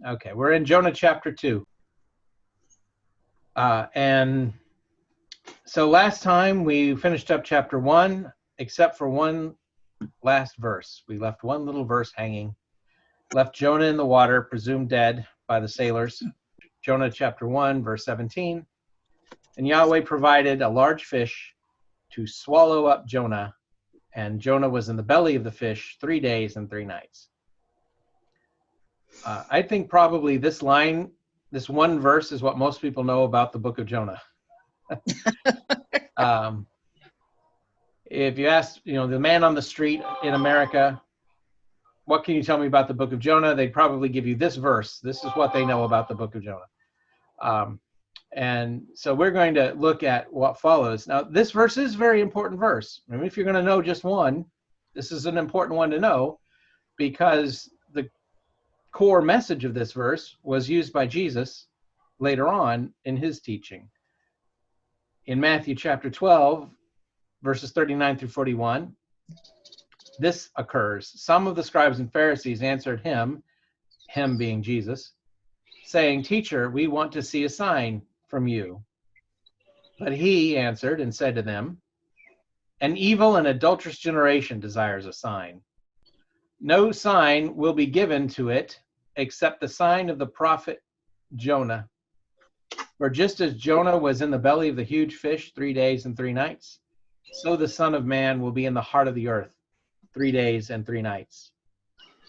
Okay, we're in Jonah chapter 2. And so last time we finished up chapter 1, except for one last verse. We left one little verse hanging. Left Jonah in the water, presumed dead by the sailors. Jonah chapter 1, verse 17. And Yahweh provided a large fish to swallow up Jonah, and Jonah was in the belly of the fish 3 days and 3 nights. I think probably this one verse is what most people know about the book of Jonah. If you ask, the man on the street in America, what can you tell me about the book of Jonah? They'd probably give you this verse. This is what they know about the book of Jonah. And so we're going to look at what follows. Now, this verse is a very important verse. I mean, if you're going to know just one, this is an important one to know, because the core message of this verse was used by Jesus later on in his teaching. In Matthew chapter 12, verses 39 through 41, this occurs. Some of the scribes and Pharisees answered him being Jesus, saying, "Teacher, we want to see a sign from you." But he answered and said to them, "An evil and adulterous generation desires a sign. No sign will be given to it except the sign of the prophet Jonah. For just as Jonah was in the belly of the huge fish 3 days and 3 nights, so the Son of Man will be in the heart of the earth 3 days and 3 nights.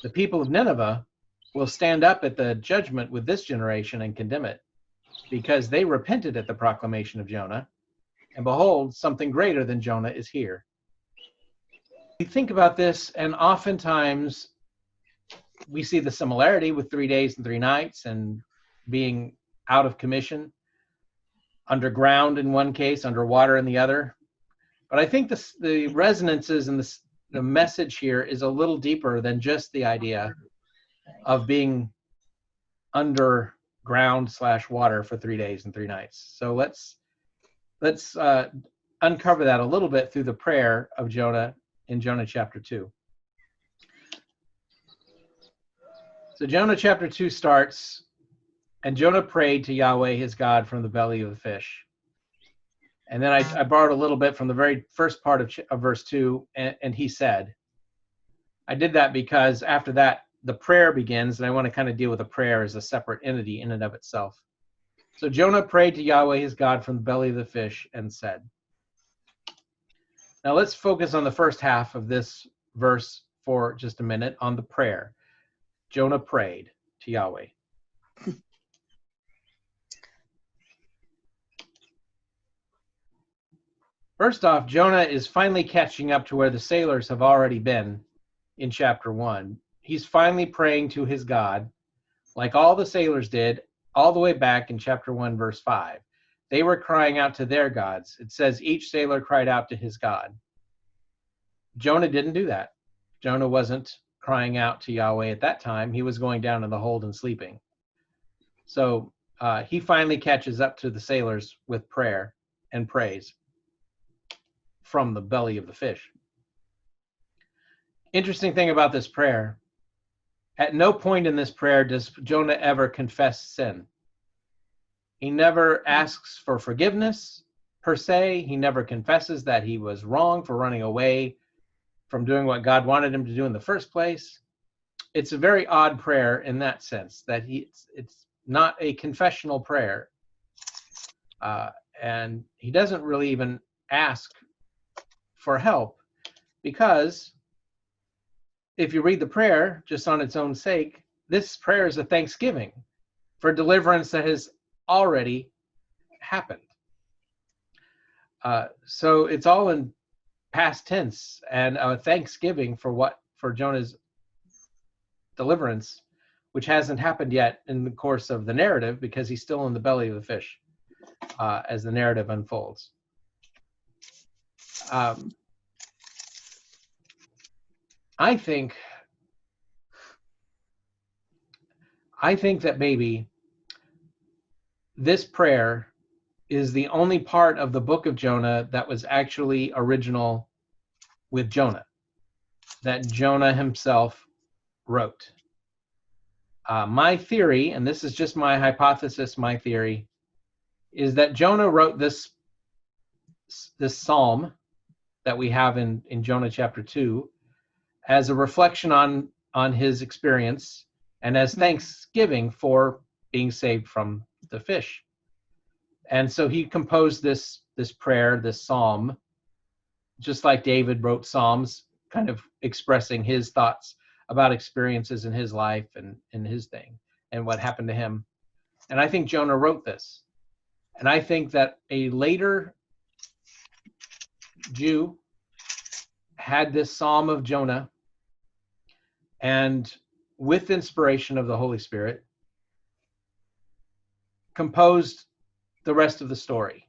The people of Nineveh will stand up at the judgment with this generation and condemn it, because they repented at the proclamation of Jonah, and behold, something greater than Jonah is here." We think about this, and oftentimes we see the similarity with 3 days and 3 nights and being out of commission, underground in one case, underwater in the other. But I think the resonances and the message here is a little deeper than just the idea of being underground / water for 3 days and 3 nights. So let's uncover that a little bit through the prayer of Jonah in Jonah chapter 2. So Jonah chapter 2 starts, "And Jonah prayed to Yahweh his God from the belly of the fish." And then I borrowed a little bit from the very first part of verse 2, and he said. I did that because after that, the prayer begins, and I want to kind of deal with the prayer as a separate entity in and of itself. So Jonah prayed to Yahweh his God from the belly of the fish and said. Now let's focus on the first half of this verse for just a minute, on the prayer. Jonah prayed to Yahweh. First off, Jonah is finally catching up to where the sailors have already been in chapter 1. He's finally praying to his God, like all the sailors did, all the way back in chapter 1, verse 5. They were crying out to their gods. It says each sailor cried out to his God. Jonah didn't do that. Jonah wasn't crying out to Yahweh at that time. He was going down in the hold and sleeping. So he finally catches up to the sailors with prayer and praise from the belly of the fish. Interesting thing about this prayer, at no point in this prayer does Jonah ever confess sin. He never asks for forgiveness, per se. He never confesses that he was wrong for running away from doing what God wanted him to do in the first place. It's a very odd prayer in that sense, that it's not a confessional prayer. And he doesn't really even ask for help, because if you read the prayer just on its own sake, this prayer is a thanksgiving for deliverance that has already happened. So it's all in past tense, and a thanksgiving for Jonah's deliverance, which hasn't happened yet in the course of the narrative, because he's still in the belly of the fish as the narrative unfolds. I think that maybe this prayer is the only part of the book of Jonah that was actually original with Jonah, that Jonah himself wrote. My theory, and this is just my hypothesis, my theory, is that Jonah wrote this psalm that we have in Jonah chapter 2 as a reflection on his experience and as thanksgiving for being saved from the fish. And so he composed this prayer, this psalm, just like David wrote psalms, kind of expressing his thoughts about experiences in his life and his thing and what happened to him. And I think Jonah wrote this. And I think that a later Jew had this Psalm of Jonah, and with inspiration of the Holy Spirit, composed the rest of the story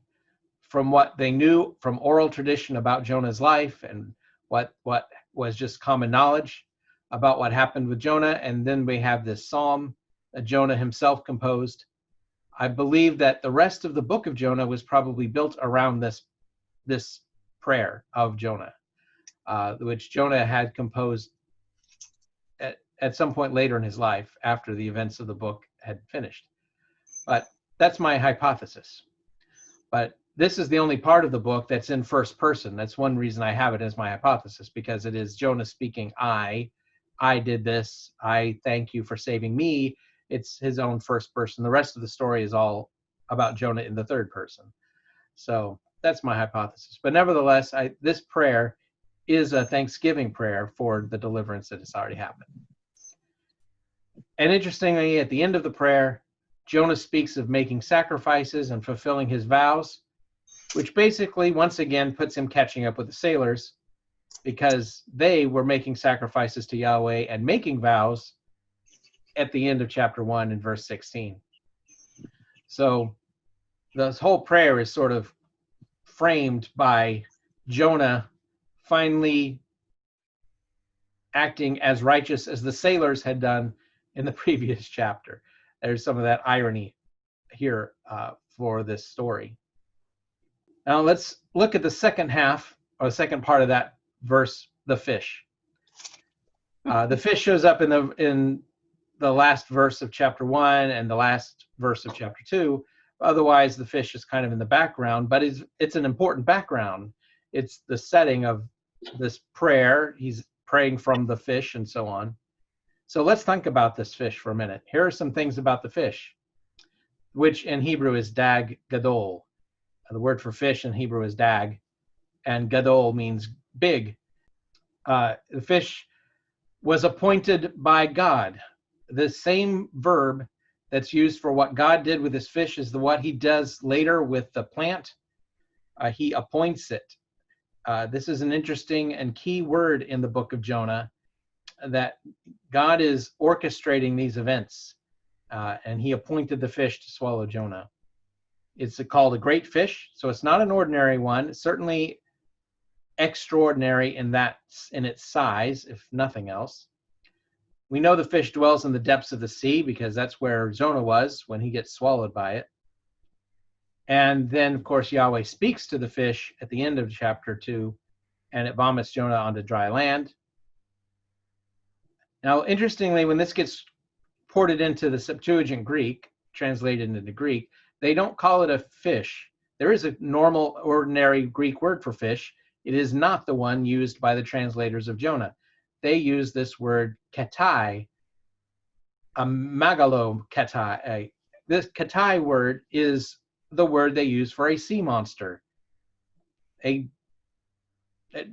from what they knew from oral tradition about Jonah's life and what was just common knowledge about what happened with Jonah. And then we have this psalm that Jonah himself composed. I believe that the rest of the book of Jonah was probably built around this prayer of Jonah, which Jonah had composed at some point later in his life after the events of the book had finished. But that's my hypothesis. But this is the only part of the book that's in first person. That's one reason I have it as my hypothesis, because it is Jonah speaking, I did this, I thank you for saving me. It's his own first person. The rest of the story is all about Jonah in the third person. So that's my hypothesis. But nevertheless, this prayer is a thanksgiving prayer for the deliverance that has already happened. And interestingly, at the end of the prayer, Jonah speaks of making sacrifices and fulfilling his vows, which basically, once again, puts him catching up with the sailors, because they were making sacrifices to Yahweh and making vows at the end of chapter 1 and verse 16. So this whole prayer is sort of framed by Jonah finally acting as righteous as the sailors had done in the previous chapter. There's some of that irony here for this story. Now let's look at the second half, or the second part of that verse, the fish. The fish shows up in the last verse of chapter 1 and the last verse of chapter 2. Otherwise, the fish is kind of in the background, but it's an important background. It's the setting of this prayer. He's praying from the fish and so on. So let's think about this fish for a minute. Here are some things about the fish, which in Hebrew is gadol. The word for fish in Hebrew is dag, and gadol means big. The fish was appointed by God. The same verb that's used for what God did with this fish is what he does later with the plant. He appoints it. This is an interesting and key word in the book of Jonah, that God is orchestrating these events, and he appointed the fish to swallow Jonah. It's called a great fish, so it's not an ordinary one. It's certainly extraordinary in its size, if nothing else. We know the fish dwells in the depths of the sea because that's where Jonah was when he gets swallowed by it. And then, of course, Yahweh speaks to the fish at the end of chapter 2, and it vomits Jonah onto dry land. Now, interestingly, when this gets ported into the Septuagint Greek, translated into Greek, they don't call it a fish. There is a normal, ordinary Greek word for fish. It is not the one used by the translators of Jonah. They use this word katai, a megalo katai. This katai word is the word they use for a sea monster.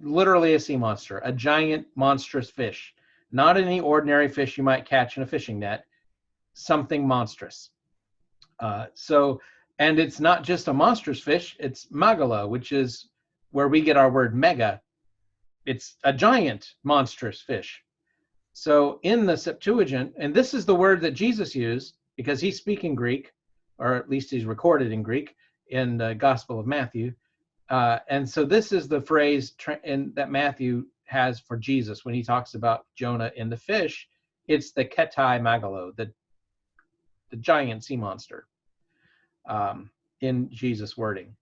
Literally a sea monster, a giant, monstrous fish. Not any ordinary fish you might catch in a fishing net, something monstrous. And it's not just a monstrous fish, it's megalo, which is where we get our word mega. It's a giant, monstrous fish. So in the Septuagint, and this is the word that Jesus used because he's speaking Greek, or at least he's recorded in Greek in the Gospel of Matthew. And so this is the phrase that Matthew has for Jesus when he talks about Jonah in the fish. It's the ketai megalo, the giant sea monster, in Jesus' wording.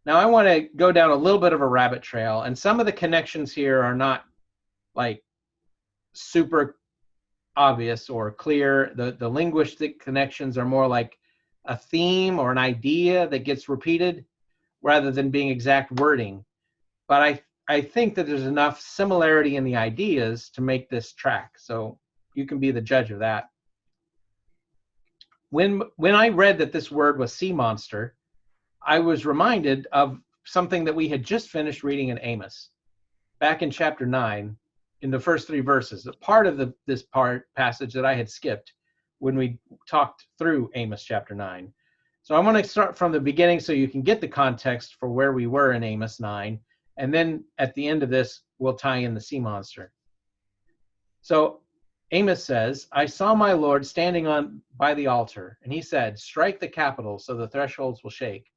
Now I want to go down a little bit of a rabbit trail, and some of the connections here are not like super obvious or clear. The linguistic connections are more like a theme or an idea that gets repeated rather than being exact wording. But I think that there's enough similarity in the ideas to make this track. So you can be the judge of that. When I read that this word was sea monster, I was reminded of something that we had just finished reading in Amos, back in chapter 9, in the first 3 verses. A part of this passage that I had skipped when we talked through Amos chapter 9. So I want to start from the beginning so you can get the context for where we were in Amos 9. And then at the end of this, we'll tie in the sea monster. So Amos says, I saw my Lord standing by the altar, and he said, strike the capitol so the thresholds will shake,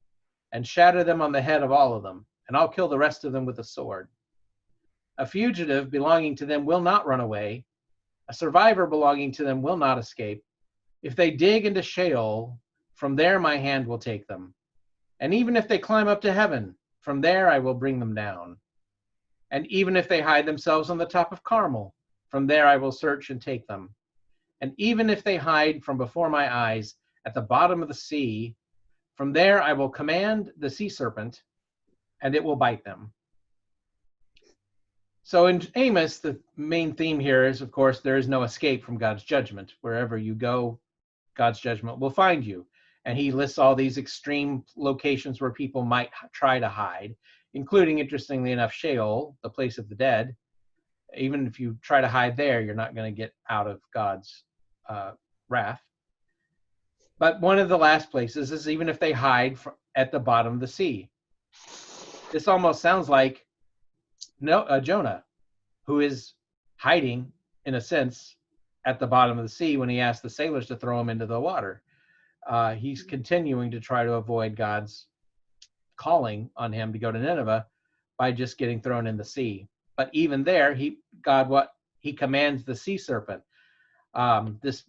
and shatter them on the head of all of them, and I'll kill the rest of them with a sword. A fugitive belonging to them will not run away. A survivor belonging to them will not escape. If they dig into Sheol, from there my hand will take them. And even if they climb up to heaven, from there I will bring them down. And even if they hide themselves on the top of Carmel, from there I will search and take them. And even if they hide from before my eyes at the bottom of the sea, from there I will command the sea serpent, and it will bite them. So in Amos, the main theme here is, of course, there is no escape from God's judgment. Wherever you go, God's judgment will find you. And he lists all these extreme locations where people might try to hide, including, interestingly enough, Sheol, the place of the dead. Even if you try to hide there, you're not going to get out of God's wrath. But one of the last places is even if they hide at the bottom of the sea. This almost sounds like Jonah, who is hiding, in a sense, at the bottom of the sea when he asked the sailors to throw him into the water. He's continuing to try to avoid God's calling on him to go to Nineveh by just getting thrown in the sea. But even there, he commands the sea serpent, this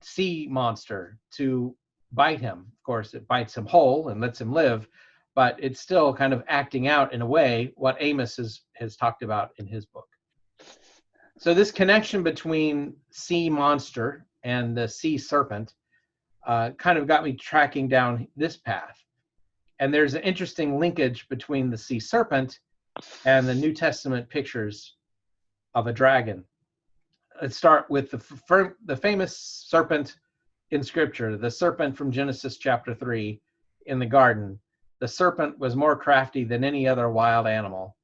sea monster, to bite him. Of course, it bites him whole and lets him live, but it's still kind of acting out, in a way, what Amos has talked about in his book. So this connection between sea monster and the sea serpent kind of got me tracking down this path. And there's an interesting linkage between the sea serpent and the New Testament pictures of a dragon. Let's start with the famous serpent in Scripture, the serpent from Genesis chapter 3 in the garden. The serpent was more crafty than any other wild animal.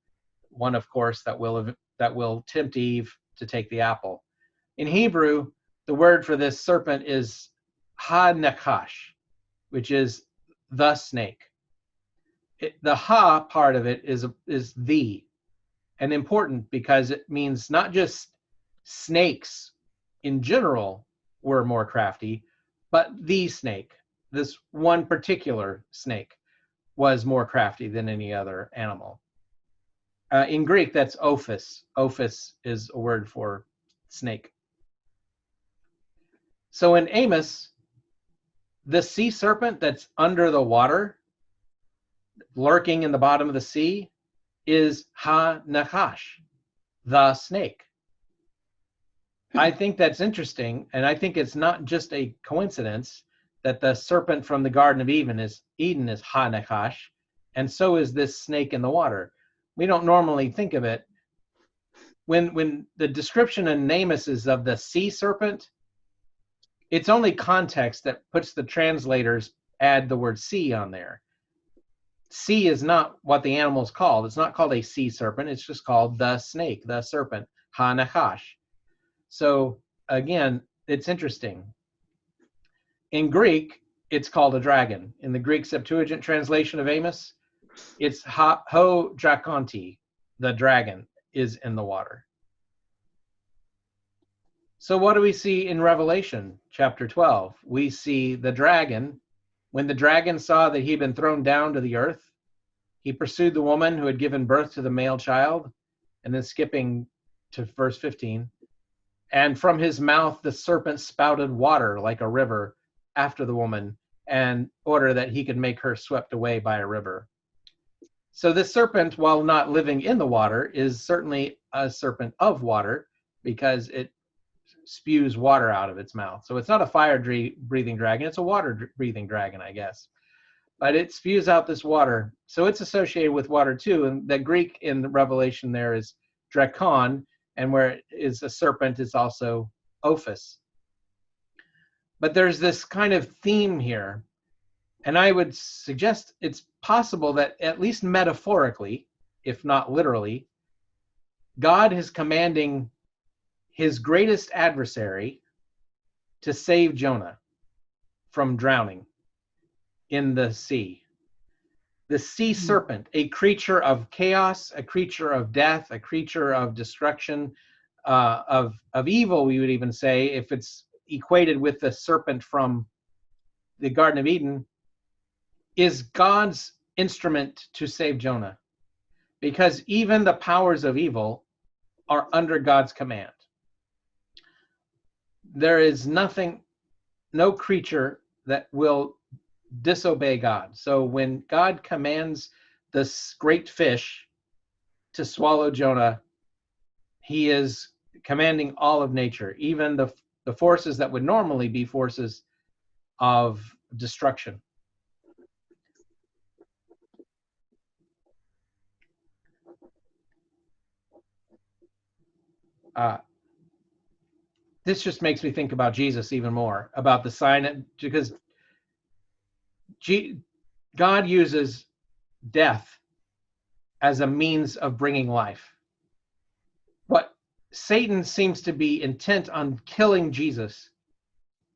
One, of course, that will tempt Eve to take the apple. In Hebrew, the word for this serpent is ha-nachash, which is the snake. The ha part of it is the, and important because it means not just snakes in general were more crafty, but the snake, this one particular snake, was more crafty than any other animal. In Greek, that's ophis. Ophis is a word for snake. So in Amos, the sea serpent that's under the water, lurking in the bottom of the sea, is ha-nachash, the snake. I think that's interesting, and I think it's not just a coincidence that the serpent from the Garden of Eden is ha-nachash, and so is this snake in the water. We don't normally think of it. When the description in Amos is of the sea serpent, it's only context that puts the translators add the word sea on there. Sea is not what the animal is called. It's not called a sea serpent. It's just called the snake, the serpent, ha-nachash. So again, it's interesting. In Greek, it's called a dragon. In the Greek Septuagint translation of Amos, it's ho-drakonti, the dragon is in the water. So what do we see in Revelation chapter 12? We see the dragon. When the dragon saw that he had been thrown down to the earth, he pursued the woman who had given birth to the male child. And then skipping to verse 15, and from his mouth the serpent spouted water like a river after the woman, in order that he could make her swept away by a river. So this serpent, while not living in the water, is certainly a serpent of water, because it spews water out of its mouth. So it's not a fire-breathing dragon, it's a water-breathing dragon, I guess. But it spews out this water. So it's associated with water too. And the Greek in the Revelation there is drakon, and where it is a serpent, it's also ophis. But there's this kind of theme here. And I would suggest it's possible that, at least metaphorically, if not literally, God is commanding his greatest adversary to save Jonah from drowning in the sea. The sea serpent, a creature of chaos, a creature of death, a creature of destruction, of evil, we would even say, if it's equated with the serpent from the Garden of Eden, is God's instrument to save Jonah. Because even the powers of evil are under God's command. There is nothing, no creature that will disobey God. So when God commands this great fish to swallow Jonah, he is commanding all of nature, even the forces that would normally be forces of destruction. This just makes me think about Jesus even more, about the sign, because God uses death as a means of bringing life. But Satan seems to be intent on killing Jesus.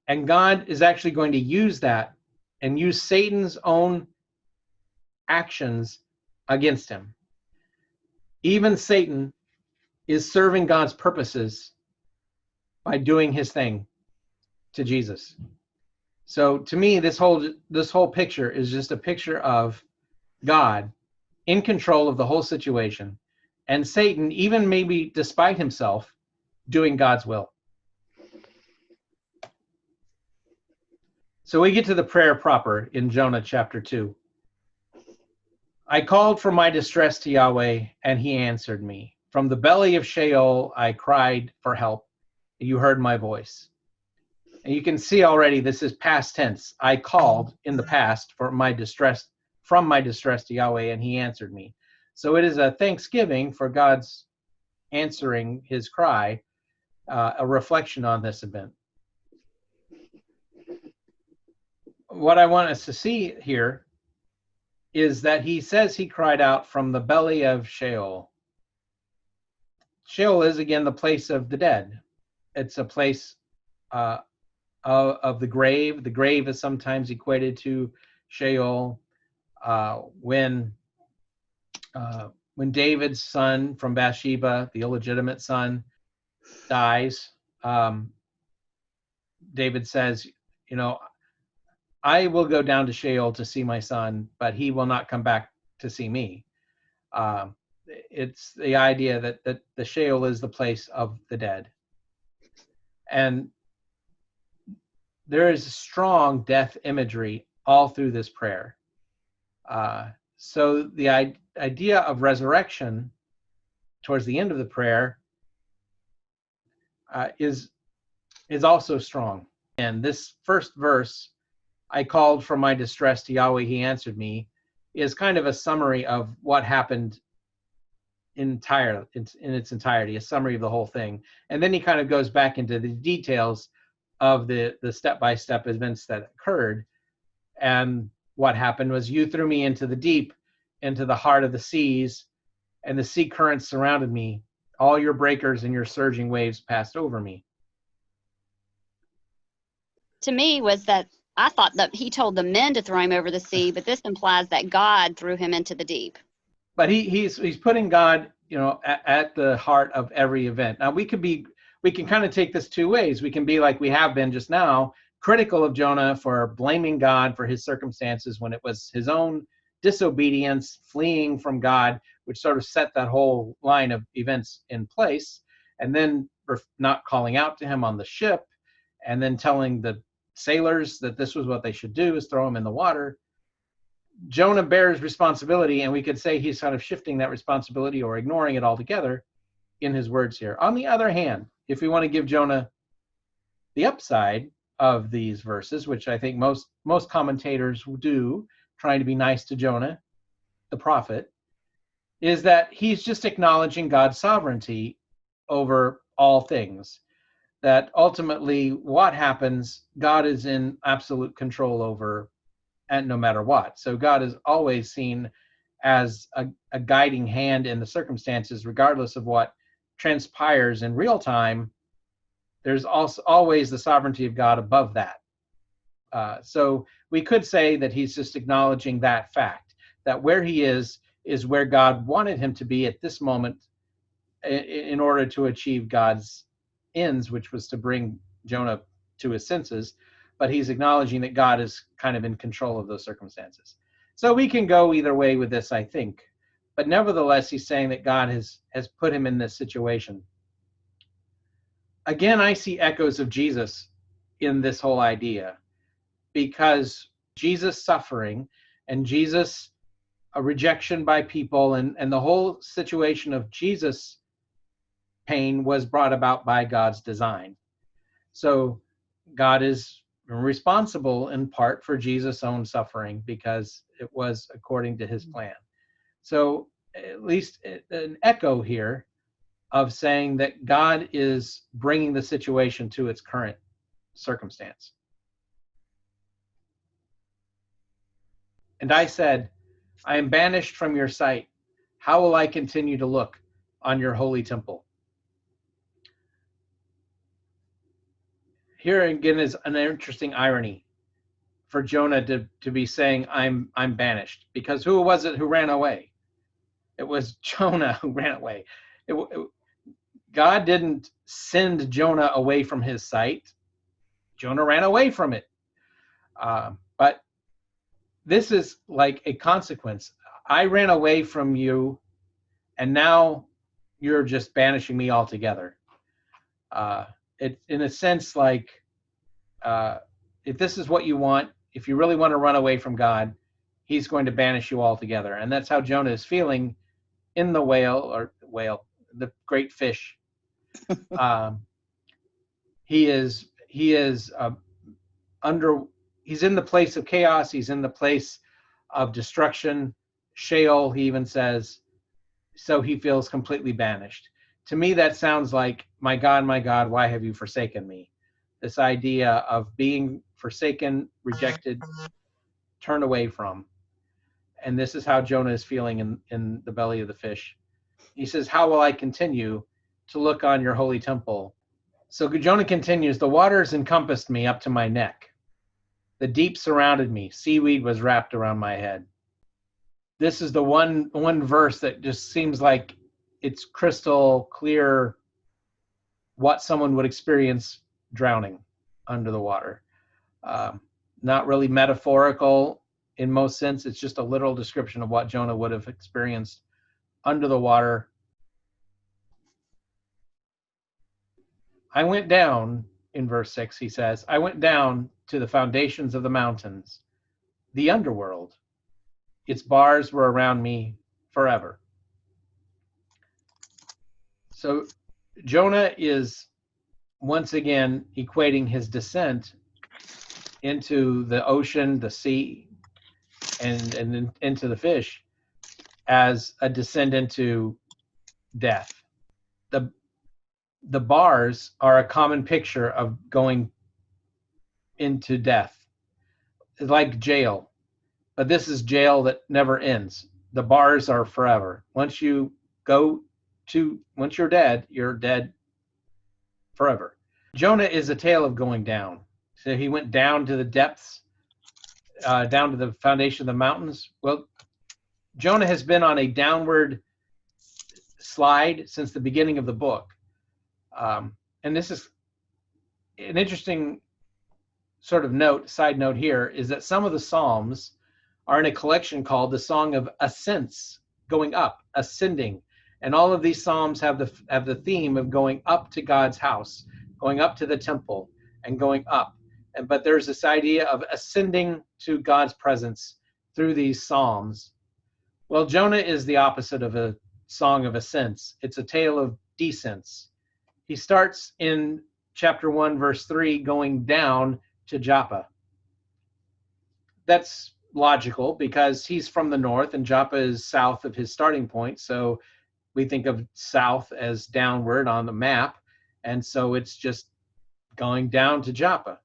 And God is actually going to use that and use Satan's own actions against him. Even Satan is serving God's purposes by doing his thing to Jesus. So to me, this whole picture is just a picture of God in control of the whole situation, and Satan, even maybe despite himself, doing God's will. So we get to the prayer proper in Jonah chapter 2. I called from my distress to Yahweh, and he answered me. From the belly of Sheol, I cried for help. You heard my voice. And you can see already this is past tense. I called in the past from my distress to Yahweh, and he answered me. So it is a thanksgiving for God's answering his cry, a reflection on this event. What I want us to see here is that he says he cried out from the belly of Sheol. Sheol is, again, the place of the dead. It's a place of the grave. The grave is sometimes equated to Sheol. When David's son from Bathsheba, the illegitimate son, dies, David says, I will go down to Sheol to see my son, but he will not come back to see me. It's the idea that the Sheol is the place of the dead. And there is strong death imagery all through this prayer. So the idea of resurrection towards the end of the prayer is also strong. And this first verse, I called from my distress to Yahweh, he answered me, is kind of a summary of what happened in its entirety, a summary of the whole thing. And then he kind of goes back into the details of the step-by-step events that occurred. And what happened was, you threw me into the deep, into the heart of the seas, and the sea currents surrounded me. All your breakers and your surging waves passed over me. To me was that I thought that he told the men to throw him over the sea, but this implies that God threw him into the deep. But he's putting God, at the heart of every event. Now we can kind of take this two ways. We can be like we have been just now, critical of Jonah for blaming God for his circumstances when it was his own disobedience, fleeing from God, which sort of set that whole line of events in place, and then not calling out to him on the ship, and then telling the sailors that this was what they should do, is throw him in the water. Jonah bears responsibility, and we could say he's kind of shifting that responsibility or ignoring it altogether in his words here. On the other hand, if we want to give Jonah The upside of these verses, which I think most commentators do, trying to be nice to Jonah, the prophet, is that he's just acknowledging God's sovereignty over all things. That ultimately what happens, God is in absolute control over, and no matter what. So God is always seen as a guiding hand in the circumstances, regardless of what transpires in real time. There's also always the sovereignty of God above that. So we could say that he's just acknowledging that fact, that where he is where God wanted him to be at this moment in order to achieve God's ends, which was to bring Jonah to his senses. But he's acknowledging that God is kind of in control of those circumstances. So we can go either way with this, I think. But nevertheless, he's saying that God has put him in this situation. Again, I see echoes of Jesus in this whole idea, because Jesus' suffering and Jesus' rejection by people and the whole situation of Jesus' pain was brought about by God's design. So God is responsible in part for Jesus' own suffering because it was according to his plan. So at least an echo here of saying that God is bringing the situation to its current circumstance. And I said, I am banished from your sight. How will I continue to look on your holy temple? Here again is an interesting irony for Jonah to be saying, I'm banished. Because who was it who ran away? It was Jonah who ran away. God didn't send Jonah away from his sight. Jonah ran away from it. But this is like a consequence. I ran away from you, and now you're just banishing me altogether. It's in a sense like, if this is what you want, if you really want to run away from God, he's going to banish you altogether. And that's how Jonah is feeling in the the great fish. He is he's in the place of chaos. He's in the place of destruction. Sheol, he even says, so he feels completely banished. To me, that sounds like, my God, why have you forsaken me? This idea of being forsaken, rejected, turned away from. And this is how Jonah is feeling in the belly of the fish. He says, how will I continue to look on your holy temple? So Jonah continues, the waters encompassed me up to my neck. The deep surrounded me. Seaweed was wrapped around my head. This is the one verse that just seems like it's crystal clear what someone would experience drowning under the water. Not really metaphorical in most sense. It's just a literal description of what Jonah would have experienced under the water. I went down, in verse 6, he says, I went down to the foundations of the mountains, the underworld. Its bars were around me forever. So Jonah is once again equating his descent into the ocean, the sea, and into the fish as a descent into death. The bars are a common picture of going into death. It's like jail, but this is jail that never ends. The bars are forever. Once you're dead, you're dead forever. Jonah is a tale of going down. So he went down to the depths, down to the foundation of the mountains. Well, Jonah has been on a downward slide since the beginning of the book. And this is an interesting sort of side note here, is that some of the Psalms are in a collection called the Song of Ascents, going up, ascending. And all of these Psalms have the theme of going up to God's house, going up to the temple and going up. But there's this idea of ascending to God's presence through these Psalms. Well, Jonah is the opposite of a song of ascents. It's a tale of descents. He starts in chapter 1, verse 3, going down to Joppa. That's logical because he's from the north and Joppa is south of his starting point. So we think of south as downward on the map. And so it's just going down to Joppa.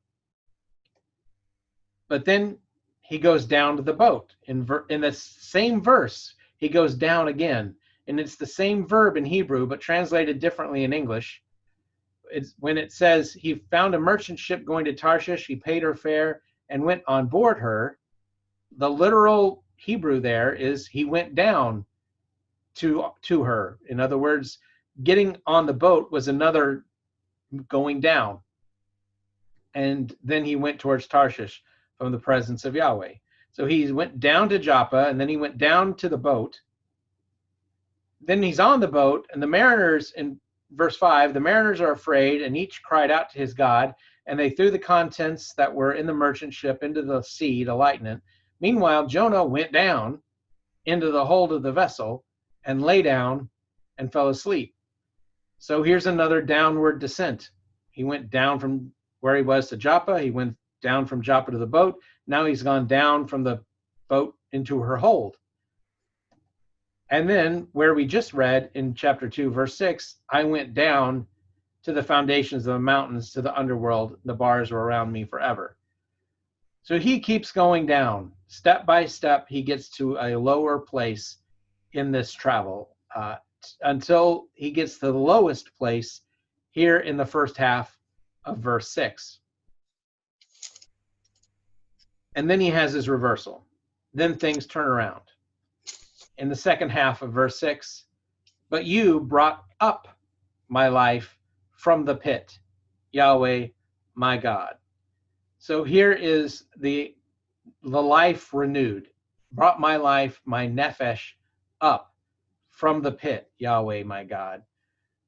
But then he goes down to the boat. In the same verse, he goes down again. And it's the same verb in Hebrew, but translated differently in English. It's when it says he found a merchant ship going to Tarshish, he paid her fare and went on board her. The literal Hebrew there is he went down to her. In other words, getting on the boat was another going down. And then he went towards Tarshish from the presence of Yahweh. So he went down to Joppa, and then he went down to the boat. Then he's on the boat, and the mariners, in verse 5, the mariners are afraid, and each cried out to his God, and they threw the contents that were in the merchant ship into the sea to lighten it. Meanwhile, Jonah went down into the hold of the vessel and lay down and fell asleep. So here's another downward descent. He went down from where he was to Joppa. He went down from Joppa to the boat. Now he's gone down from the boat into her hold. And then where we just read in chapter 2, verse 6, I went down to the foundations of the mountains, to the underworld. The bars were around me forever. So he keeps going down. Step by step, he gets to a lower place in this travel until he gets to the lowest place here in the first half of verse 6. And then he has his reversal. Then things turn around. In the second half of verse 6, but you brought up my life from the pit, Yahweh, my God. So here is the life renewed. Brought my life, my nephesh, up from the pit, Yahweh, my God.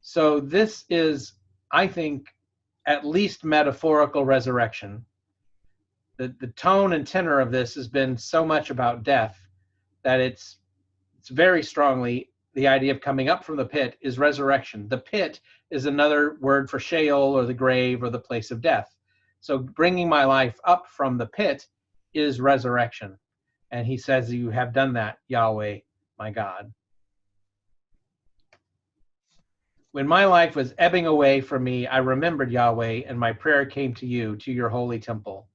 So this is, I think, at least metaphorical resurrection. The tone and tenor of this has been so much about death that it's very strongly the idea of coming up from the pit is resurrection. The pit is another word for Sheol or the grave or the place of death. So bringing my life up from the pit is resurrection. And he says, you have done that, Yahweh, my God. When my life was ebbing away from me, I remembered Yahweh, and my prayer came to you, to your holy temple.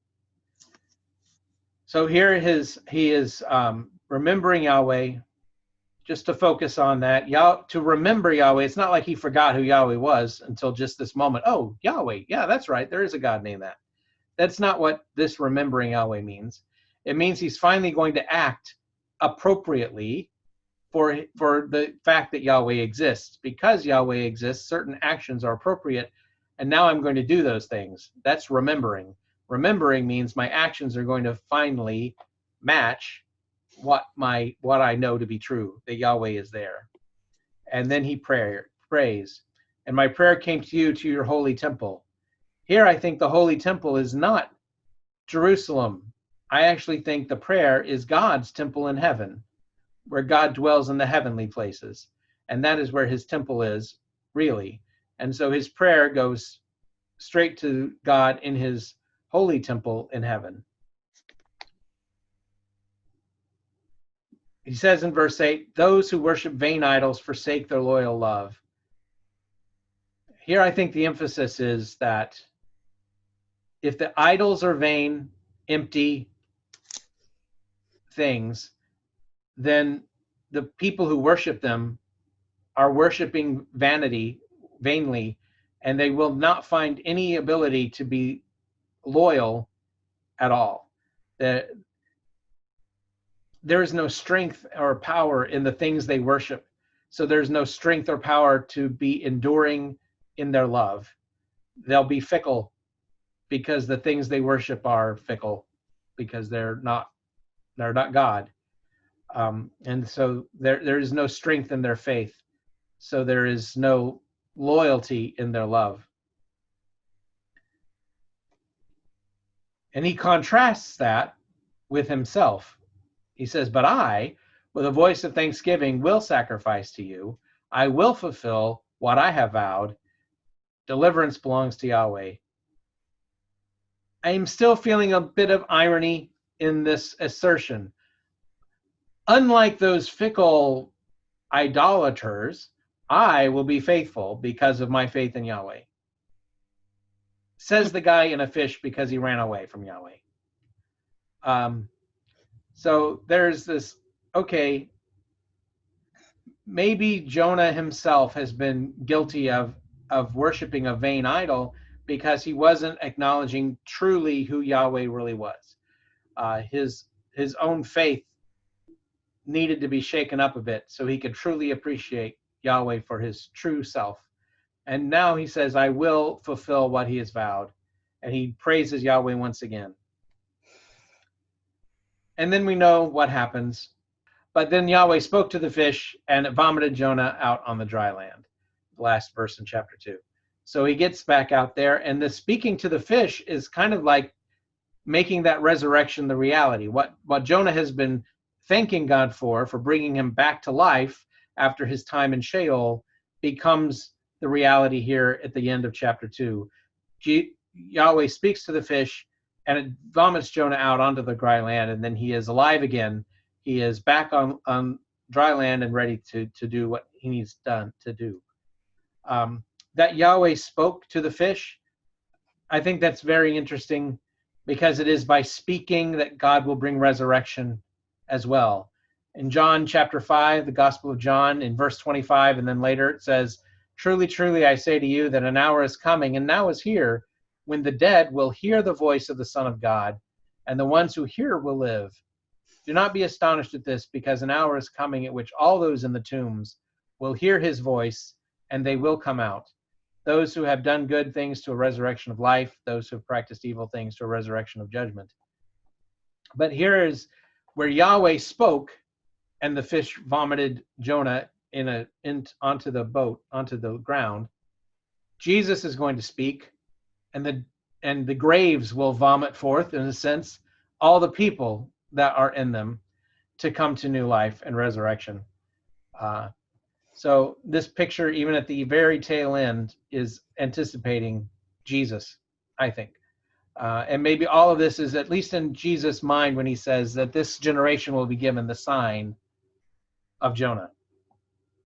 So here he is remembering Yahweh, just to focus on that. To remember Yahweh, it's not like he forgot who Yahweh was until just this moment. Oh, Yahweh, yeah, that's right. There is a God named that. That's not what this remembering Yahweh means. It means he's finally going to act appropriately for the fact that Yahweh exists. Because Yahweh exists, certain actions are appropriate, and now I'm going to do those things. That's remembering. Remembering means my actions are going to finally match what I know to be true, that Yahweh is there. And then he prays. And my prayer came to you, to your holy temple. Here I think the holy temple is not Jerusalem. I actually think the prayer is God's temple in heaven, where God dwells in the heavenly places. And that is where his temple is, really. And so his prayer goes straight to God in his holy temple in heaven. He says in verse 8, those who worship vain idols forsake their loyal love. Here I think the emphasis is that if the idols are vain, empty things, then the people who worship them are worshiping vanity, vainly, and they will not find any ability to be loyal at all. There is no strength or power in the things they worship. So there's no strength or power to be enduring in their love. They'll be fickle because the things they worship are fickle, because they're not God. And so there is no strength in their faith. So there is no loyalty in their love. And he contrasts that with himself. He says, but I, with a voice of thanksgiving, will sacrifice to you. I will fulfill what I have vowed. Deliverance belongs to Yahweh. I'm still feeling a bit of irony in this assertion. Unlike those fickle idolaters, I will be faithful because of my faith in Yahweh. Says the guy in a fish because he ran away from Yahweh. So there's this, okay, maybe Jonah himself has been guilty of worshiping a vain idol because he wasn't acknowledging truly who Yahweh really was. His own faith needed to be shaken up a bit so he could truly appreciate Yahweh for his true self. And now he says, I will fulfill what he has vowed. And he praises Yahweh once again. And then we know what happens. But then Yahweh spoke to the fish and it vomited Jonah out on the dry land. The last verse in chapter 2. So he gets back out there, and the speaking to the fish is kind of like making that resurrection the reality. What Jonah has been thanking God for bringing him back to life after his time in Sheol becomes the reality here at the end of chapter 2. Yahweh speaks to the fish, and it vomits Jonah out onto the dry land, and then he is alive again. He is back on dry land and ready to do what he needs done to do. That Yahweh spoke to the fish, I think that's very interesting because it is by speaking that God will bring resurrection as well. In John chapter 5, the Gospel of John, in verse 25, and then later it says, truly, truly, I say to you that an hour is coming, and now is here, when the dead will hear the voice of the Son of God, and the ones who hear will live. Do not be astonished at this, because an hour is coming at which all those in the tombs will hear his voice, and they will come out. Those who have done good things to a resurrection of life, those who have practiced evil things to a resurrection of judgment. But here is where Yahweh spoke, and the fish vomited Jonah onto the boat, onto the ground. Jesus is going to speak, and the graves will vomit forth, in a sense, all the people that are in them to come to new life and resurrection. So this picture, even at the very tail end, is anticipating Jesus, I think. And maybe all of this is at least in Jesus' mind when he says that this generation will be given the sign of Jonah.